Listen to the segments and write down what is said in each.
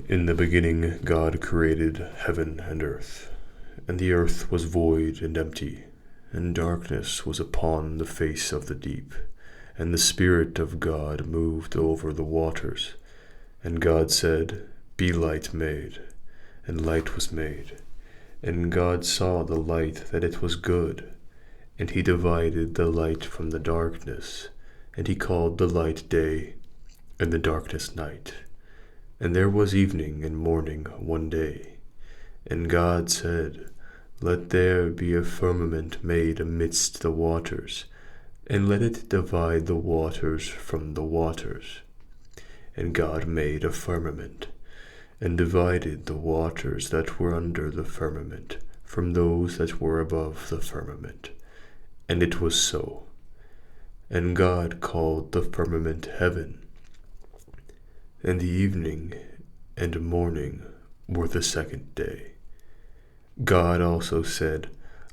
In the beginning God created heaven and earth, and the earth was void and empty, and darkness was upon the face of the deep, and the Spirit of God moved over the waters. And God said, Be light made, and light was made. And God saw the light that it was good, and he divided the light from the darkness, and he called the light day, and the darkness night. And there was evening and morning one day. And God said, Let there be a firmament made amidst the waters, and let it divide the waters from the waters. And God made a firmament, and divided the waters that were under the firmament from those that were above the firmament. And it was so. And God called the firmament heaven. And the evening and morning were the second day. God also said,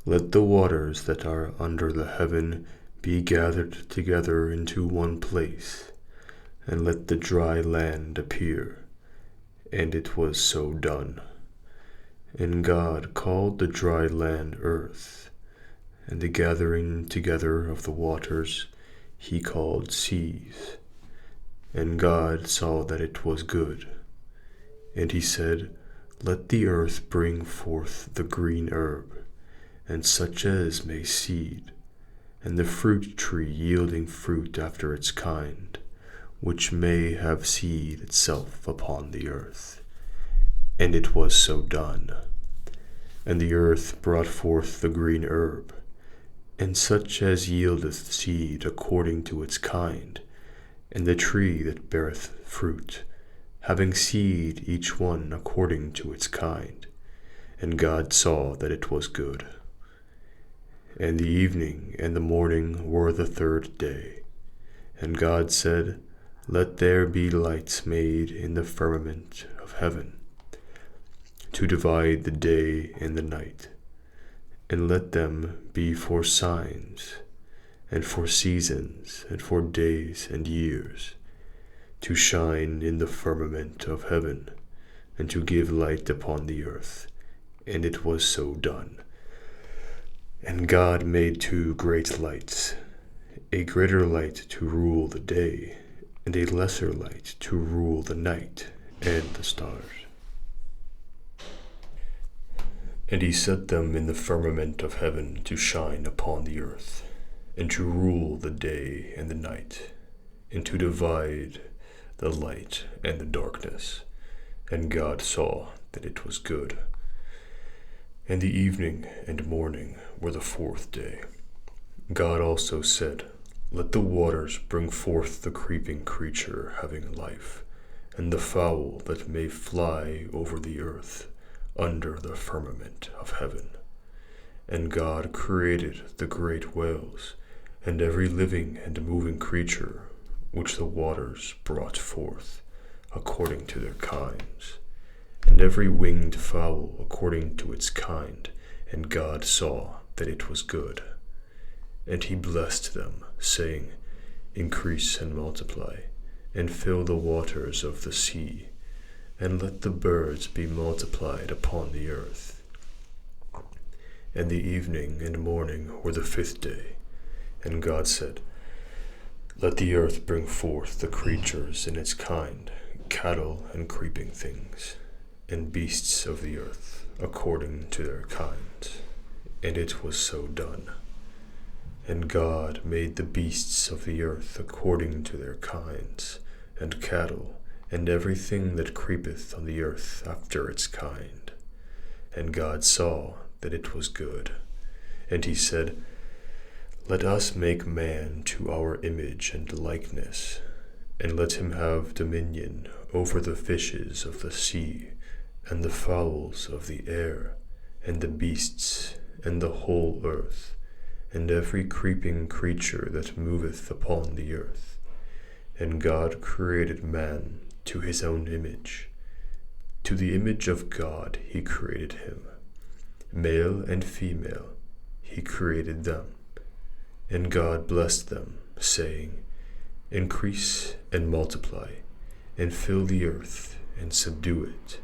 Let the waters that are under the heaven be gathered together into one place, and let the dry land appear. And it was so done. And God called the dry land earth, and the gathering together of the waters he called seas. And God saw that it was good. And he said, Let the earth bring forth the green herb, and such as may seed, and the fruit tree yielding fruit after its kind, which may have seed itself upon the earth. And it was so done. And the earth brought forth the green herb, and such as yieldeth seed according to its kind, and the tree that beareth fruit, having seed each one according to its kind. And God saw that it was good. And the evening and the morning were the third day. And God said, Let there be lights made in the firmament of heaven, to divide the day and the night, and let them be for signs, and for seasons, and for days and years, to shine in the firmament of heaven, and to give light upon the earth. And it was so done. And God made two great lights, a greater light to rule the day, and a lesser light to rule the night, and the stars. And he set them in the firmament of heaven to shine upon the earth, and to rule the day and the night, and to divide the light and the darkness. And God saw that it was good. And the evening and morning were the fourth day. God also said, Let the waters bring forth the creeping creature having life, and the fowl that may fly over the earth under the firmament of heaven. And God created the great whales, and every living and moving creature which the waters brought forth, according to their kinds, and every winged fowl according to its kind. And God saw that it was good. And he blessed them, saying, Increase and multiply, and fill the waters of the sea, and let the birds be multiplied upon the earth. And the evening and morning were the fifth day. And God said, Let the earth bring forth the creatures in its kind, cattle and creeping things, and beasts of the earth, according to their kinds. And it was so done. And God made the beasts of the earth according to their kinds, and cattle, and everything that creepeth on the earth after its kind. And God saw that it was good. And he said, Let us make man to our image and likeness, and let him have dominion over the fishes of the sea, and the fowls of the air, and the beasts, and the whole earth, and every creeping creature that moveth upon the earth. And God created man to his own image. To the image of God he created him. Male and female he created them. And God blessed them, saying, Increase and multiply, and fill the earth, and subdue it,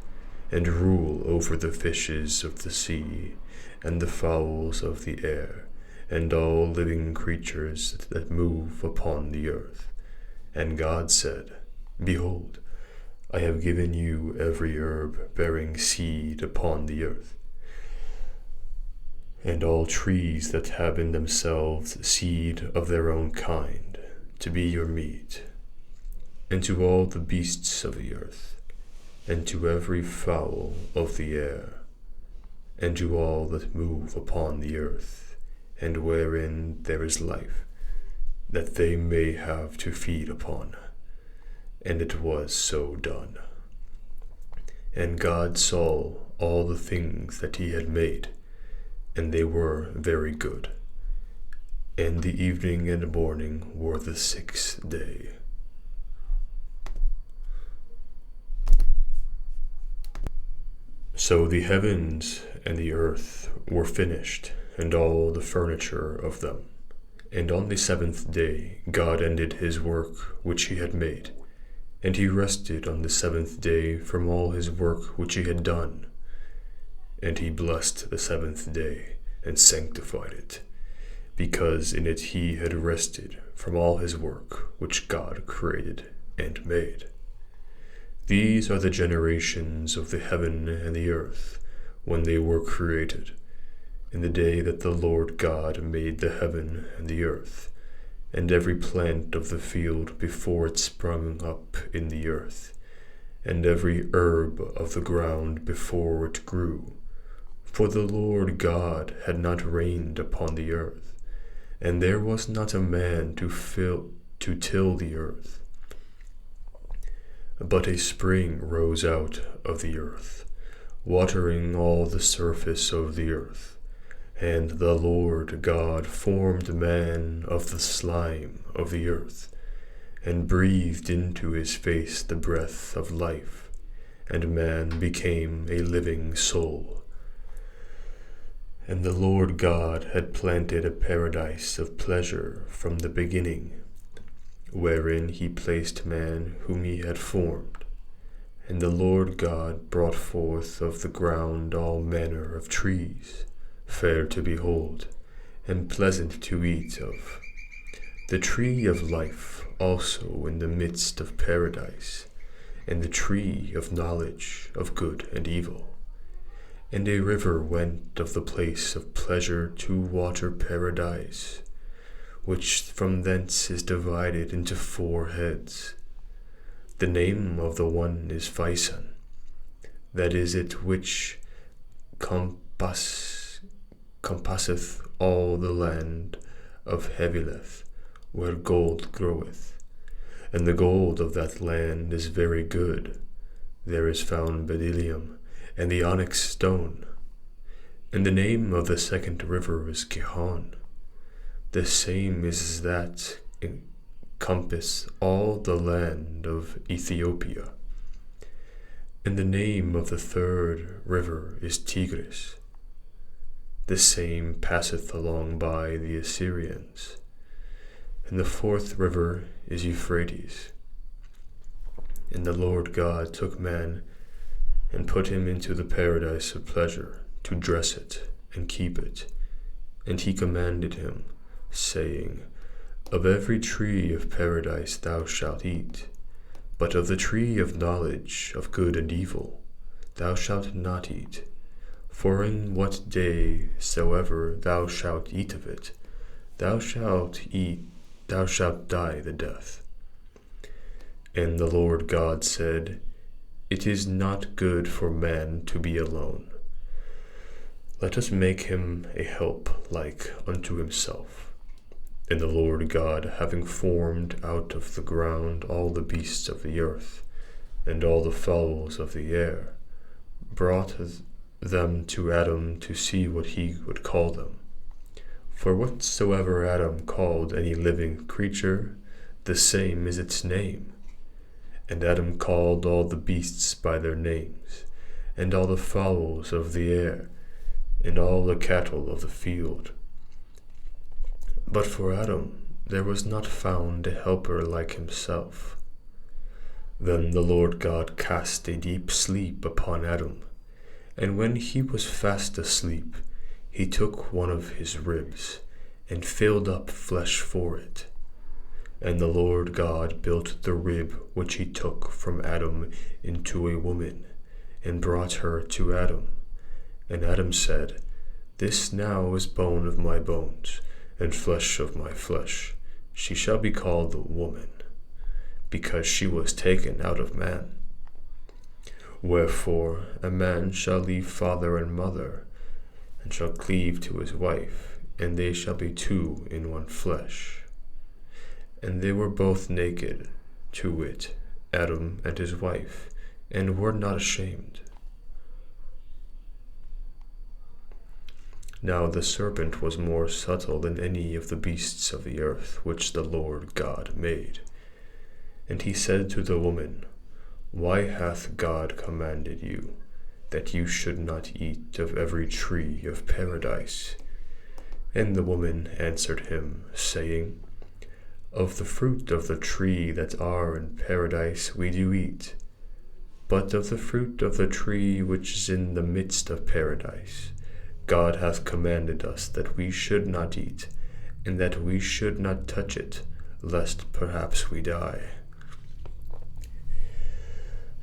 and rule over the fishes of the sea, and the fowls of the air, and all living creatures that move upon the earth. And God said, Behold, I have given you every herb bearing seed upon the earth, and all trees that have in themselves seed of their own kind, to be your meat, and to all the beasts of the earth, and to every fowl of the air, and to all that move upon the earth, and wherein there is life, that they may have to feed upon. And it was so done. And God saw all the things that he had made, and they were very good. And the evening and the morning were the sixth day. So the heavens and the earth were finished, and all the furniture of them. And on the seventh day God ended his work which he had made, and he rested on the seventh day from all his work which he had done. And he blessed the seventh day, and sanctified it, because in it he had rested from all his work which God created and made. These are the generations of the heaven and the earth, when they were created, in the day that the Lord God made the heaven and the earth, and every plant of the field before it sprung up in the earth, and every herb of the ground before it grew. For the Lord God had not rained upon the earth, and there was not a man to till the earth. But a spring rose out of the earth, watering all the surface of the earth. And the Lord God formed man of the slime of the earth, and breathed into his face the breath of life, and man became a living soul. And the Lord God had planted a paradise of pleasure from the beginning, wherein he placed man whom he had formed. And the Lord God brought forth of the ground all manner of trees, fair to behold, and pleasant to eat of. The tree of life also in the midst of paradise, and the tree of knowledge of good and evil. And a river went of the place of pleasure to water paradise, which from thence is divided into 4 heads. The name of the one is Physon, that is it which compasseth all the land of Hevileth, where gold groweth. And the gold of that land is very good. There is found bdellium, and the onyx stone. And the name of the second river is Gihon. The same is that encompass all the land of Ethiopia. And the name of the third river is Tigris. The same passeth along by the Assyrians. And the fourth river is Euphrates. And the Lord God took man and put him into the paradise of pleasure, to dress it and keep it. And he commanded him, saying, Of every tree of paradise thou shalt eat, but of the tree of knowledge of good and evil thou shalt not eat. For in what day soever thou shalt eat of it, thou shalt die the death. And the Lord God said, It is not good for man to be alone. Let us make him a help like unto himself. And the Lord God, having formed out of the ground all the beasts of the earth, and all the fowls of the air, brought them to Adam to see what he would call them. For whatsoever Adam called any living creature, the same is its name. And Adam called all the beasts by their names, and all the fowls of the air, and all the cattle of the field. But for Adam there was not found a helper like himself. Then the Lord God cast a deep sleep upon Adam, and when he was fast asleep, he took one of his ribs, and filled up flesh for it. And the Lord God built the rib which he took from Adam into a woman, and brought her to Adam. And Adam said, This now is bone of my bones, and flesh of my flesh. She shall be called woman, because she was taken out of man. Wherefore a man shall leave father and mother, and shall cleave to his wife, and they shall be two in one flesh. And they were both naked, to wit, Adam and his wife, and were not ashamed. Now the serpent was more subtle than any of the beasts of the earth which the Lord God made. And he said to the woman, Why hath God commanded you, that you should not eat of every tree of paradise? And the woman answered him, saying, Of the fruit of the tree that are in paradise we do eat, but of the fruit of the tree which is in the midst of paradise, God hath commanded us that we should not eat, and that we should not touch it, lest perhaps we die.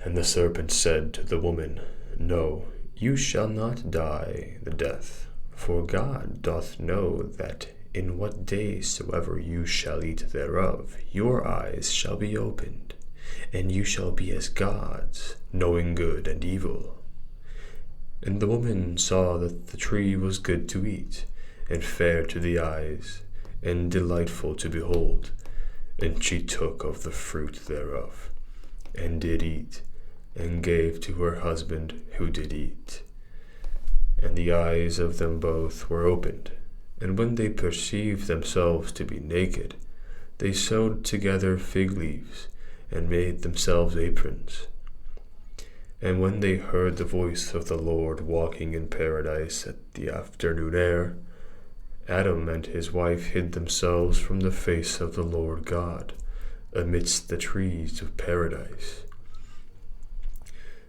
And the serpent said to the woman, No, you shall not die the death, for God doth know that in what day soever you shall eat thereof, your eyes shall be opened, and you shall be as gods, knowing good and evil. And the woman saw that the tree was good to eat, and fair to the eyes, and delightful to behold. And she took of the fruit thereof, and did eat, and gave to her husband who did eat. And the eyes of them both were opened, and when they perceived themselves to be naked, they sewed together fig leaves, and made themselves aprons. And when they heard the voice of the Lord walking in paradise at the afternoon air, Adam and his wife hid themselves from the face of the Lord God, amidst the trees of paradise.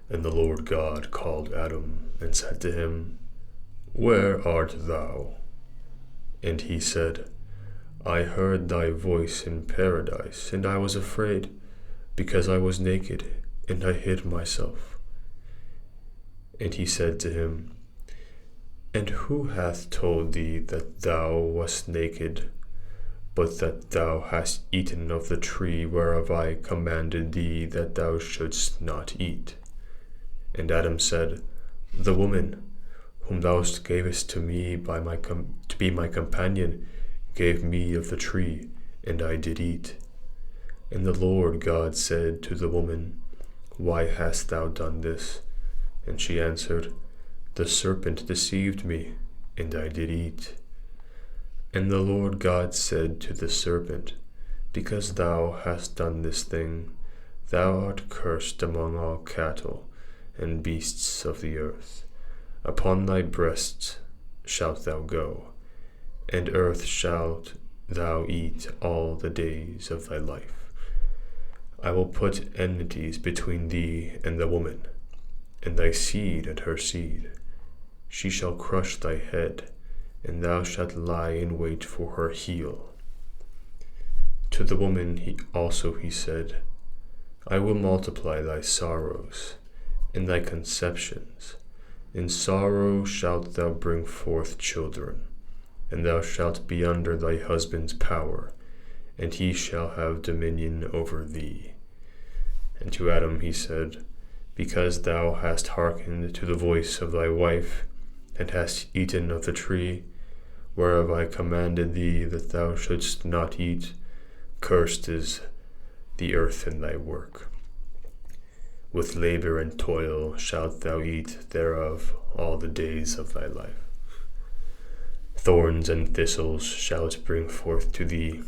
And the Lord God called Adam, and said to him, Where art thou? And he said, I heard thy voice in paradise, and I was afraid, because I was naked, and I hid myself. And he said to him, And who hath told thee that thou wast naked, but that thou hast eaten of the tree whereof I commanded thee that thou shouldst not eat? And Adam said, The woman, whom thou gavest to me to be my companion, gave me of the tree, and I did eat. And the Lord God said to the woman, Why hast thou done this? And she answered, The serpent deceived me, and I did eat. And the Lord God said to the serpent, Because thou hast done this thing, thou art cursed among all cattle and beasts of the earth. Upon thy breasts shalt thou go, and earth shalt thou eat all the days of thy life. I will put enmities between thee and the woman, and thy seed and her seed. She shall crush thy head, and thou shalt lie in wait for her heel. To the woman he said, I will multiply thy sorrows, and thy conceptions. In sorrow shalt thou bring forth children, and thou shalt be under thy husband's power, and he shall have dominion over thee. And to Adam he said, Because thou hast hearkened to the voice of thy wife, and hast eaten of the tree, whereof I commanded thee that thou shouldst not eat, cursed is the earth in thy work. With labor and toil shalt thou eat thereof all the days of thy life. Thorns and thistles shall it bring forth to thee,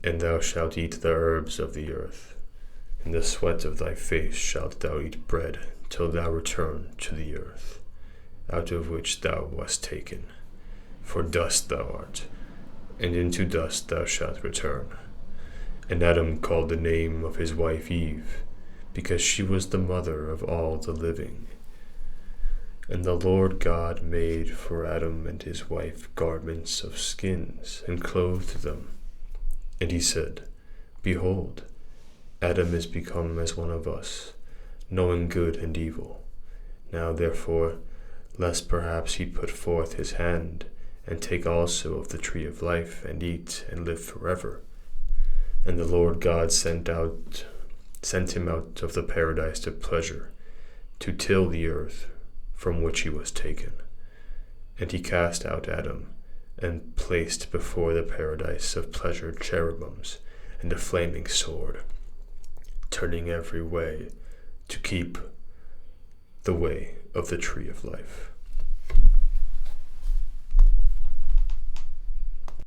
and thou shalt eat the herbs of the earth. In the sweat of thy face shalt thou eat bread, till thou return to the earth, out of which thou wast taken. For dust thou art, and into dust thou shalt return. And Adam called the name of his wife Eve, because she was the mother of all the living. And the Lord God made for Adam and his wife garments of skins, and clothed them. And he said, Behold, Adam is become as one of us, knowing good and evil. Now therefore, lest perhaps he put forth his hand, and take also of the tree of life, and eat, and live forever. And the Lord God sent him out of the paradise to pleasure, to till the earth from which he was taken. And he cast out Adam, and placed before the paradise of pleasure cherubims, and a flaming sword, turning every way to keep the way of the tree of life.